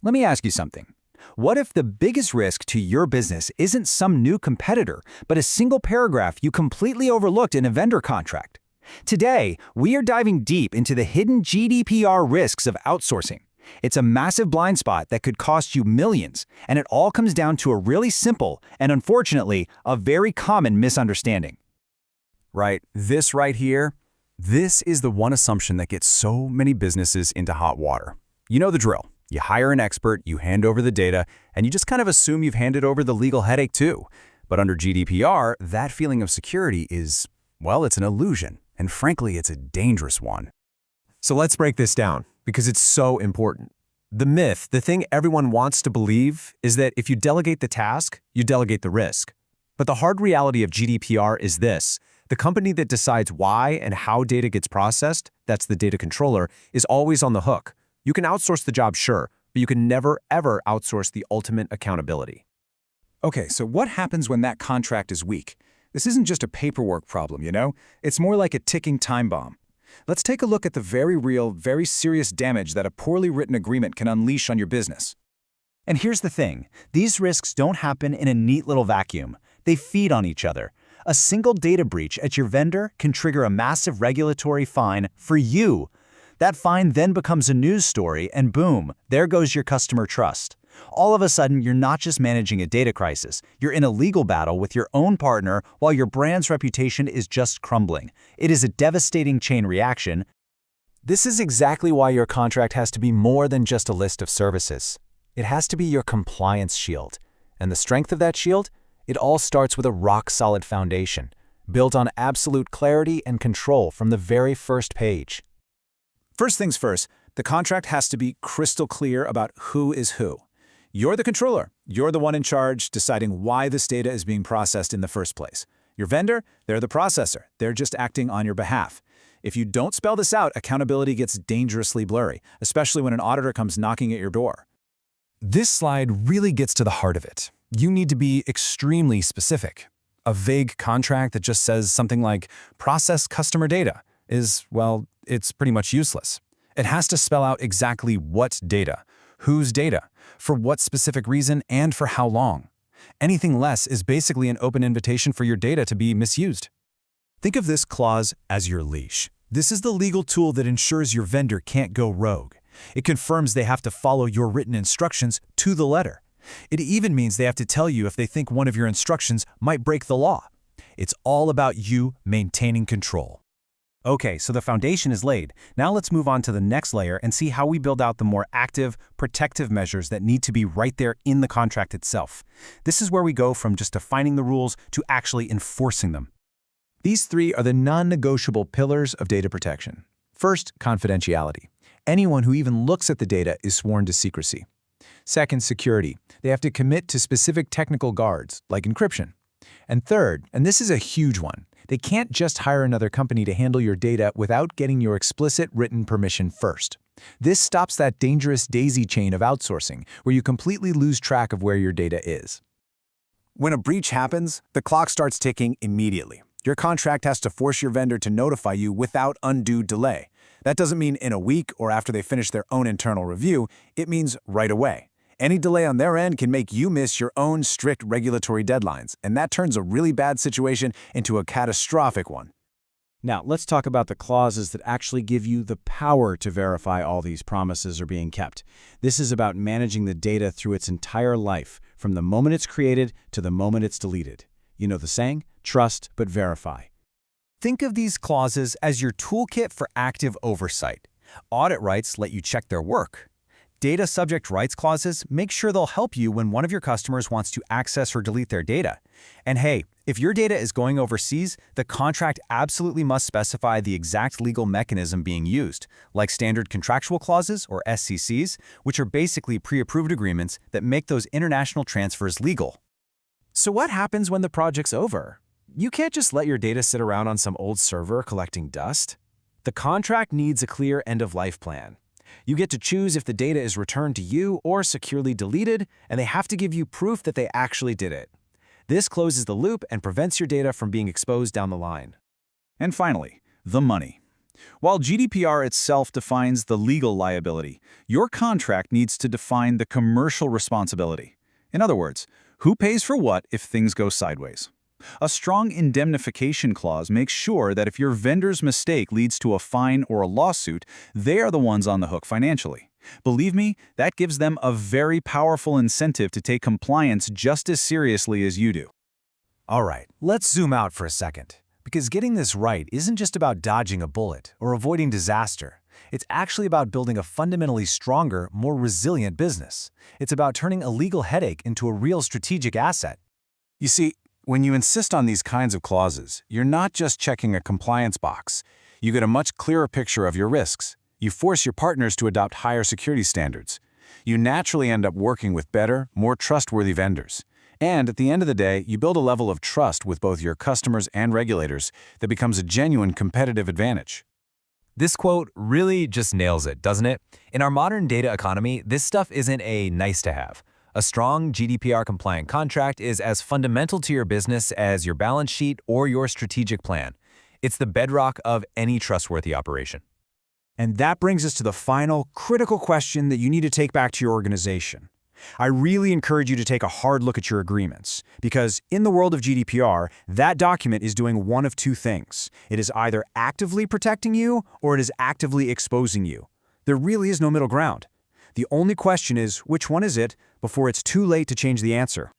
Let me ask you something. What if the biggest risk to your business isn't some new competitor, but a single paragraph you completely overlooked in a vendor contract? Today, we are diving deep into the hidden GDPR risks of outsourcing. It's a massive blind spot that could cost you millions, and it all comes down to a really simple and, unfortunately, a very common misunderstanding. Right, this right here, this is the one assumption that gets so many businesses into hot water. You know the drill. You hire an expert, you hand over the data, and you just kind of assume you've handed over the legal headache too. But under GDPR, that feeling of security is, well, it's an illusion. And frankly, it's a dangerous one. So let's break this down, because it's so important. The myth, the thing everyone wants to believe, is that if you delegate the task, you delegate the risk. But the hard reality of GDPR is this. The company that decides why and how data gets processed, that's the data controller, is always on the hook. You can outsource the job, sure, but you can never, ever outsource the ultimate accountability. Okay, so what happens when that contract is weak? This isn't just a paperwork problem, you know? It's more like a ticking time bomb. Let's take a look at the very real, very serious damage that a poorly written agreement can unleash on your business. And here's the thing. These risks don't happen in a neat little vacuum. They feed on each other. A single data breach at your vendor can trigger a massive regulatory fine for you. That fine then becomes a news story, and boom, there goes your customer trust. All of a sudden, you're not just managing a data crisis. You're in a legal battle with your own partner while your brand's reputation is just crumbling. It is a devastating chain reaction. This is exactly why your contract has to be more than just a list of services. It has to be your compliance shield. And the strength of that shield? It all starts with a rock-solid foundation, built on absolute clarity and control from the very first page. First things first, the contract has to be crystal clear about who is who. You're the controller. You're the one in charge deciding why this data is being processed in the first place. Your vendor, they're the processor. They're just acting on your behalf. If you don't spell this out, accountability gets dangerously blurry, especially when an auditor comes knocking at your door. This slide really gets to the heart of it. You need to be extremely specific. A vague contract that just says something like, process customer data is, well, it's pretty much useless. It has to spell out exactly what data, whose data, for what specific reason, and for how long. Anything less is basically an open invitation for your data to be misused. Think of this clause as your leash. This is the legal tool that ensures your vendor can't go rogue. It confirms they have to follow your written instructions to the letter. It even means they have to tell you if they think one of your instructions might break the law. It's all about you maintaining control. Okay, so the foundation is laid. Now let's move on to the next layer and see how we build out the more active, protective measures that need to be right there in the contract itself. This is where we go from just defining the rules to actually enforcing them. These three are the non-negotiable pillars of data protection. First, confidentiality. Anyone who even looks at the data is sworn to secrecy. Second, security. They have to commit to specific technical guards, like encryption. And third, and this is a huge one, they can't just hire another company to handle your data without getting your explicit written permission first. This stops that dangerous daisy chain of outsourcing, where you completely lose track of where your data is. When a breach happens, the clock starts ticking immediately. Your contract has to force your vendor to notify you without undue delay. That doesn't mean in a week or after they finish their own internal review. It means right away. Any delay on their end can make you miss your own strict regulatory deadlines, and that turns a really bad situation into a catastrophic one. Now, let's talk about the clauses that actually give you the power to verify all these promises are being kept. This is about managing the data through its entire life, from the moment it's created to the moment it's deleted. You know the saying, trust but verify. Think of these clauses as your toolkit for active oversight. Audit rights let you check their work. Data subject rights clauses make sure they'll help you when one of your customers wants to access or delete their data. And hey, if your data is going overseas, the contract absolutely must specify the exact legal mechanism being used, like standard contractual clauses, or SCCs, which are basically pre-approved agreements that make those international transfers legal. So what happens when the project's over? You can't just let your data sit around on some old server collecting dust. The contract needs a clear end-of-life plan. You get to choose if the data is returned to you or securely deleted, and they have to give you proof that they actually did it. This closes the loop and prevents your data from being exposed down the line. And finally, the money. While GDPR itself defines the legal liability, your contract needs to define the commercial responsibility. In other words, who pays for what if things go sideways? A strong indemnification clause makes sure that if your vendor's mistake leads to a fine or a lawsuit, they are the ones on the hook financially. Believe me, that gives them a very powerful incentive to take compliance just as seriously as you do. All right, let's zoom out for a second. Because getting this right isn't just about dodging a bullet or avoiding disaster. It's actually about building a fundamentally stronger, more resilient business. It's about turning a legal headache into a real strategic asset. You see, when you insist on these kinds of clauses, you're not just checking a compliance box. You get a much clearer picture of your risks. You force your partners to adopt higher security standards. You naturally end up working with better, more trustworthy vendors. And at the end of the day, you build a level of trust with both your customers and regulators that becomes a genuine competitive advantage. This quote really just nails it, doesn't it? In our modern data economy, this stuff isn't a nice-to-have. A strong GDPR-compliant contract is as fundamental to your business as your balance sheet or your strategic plan. It's the bedrock of any trustworthy operation. And that brings us to the final, critical question that you need to take back to your organization. I really encourage you to take a hard look at your agreements, because in the world of GDPR, that document is doing one of two things. It is either actively protecting you or it is actively exposing you. There really is no middle ground. The only question is, which one is it, before it's too late to change the answer.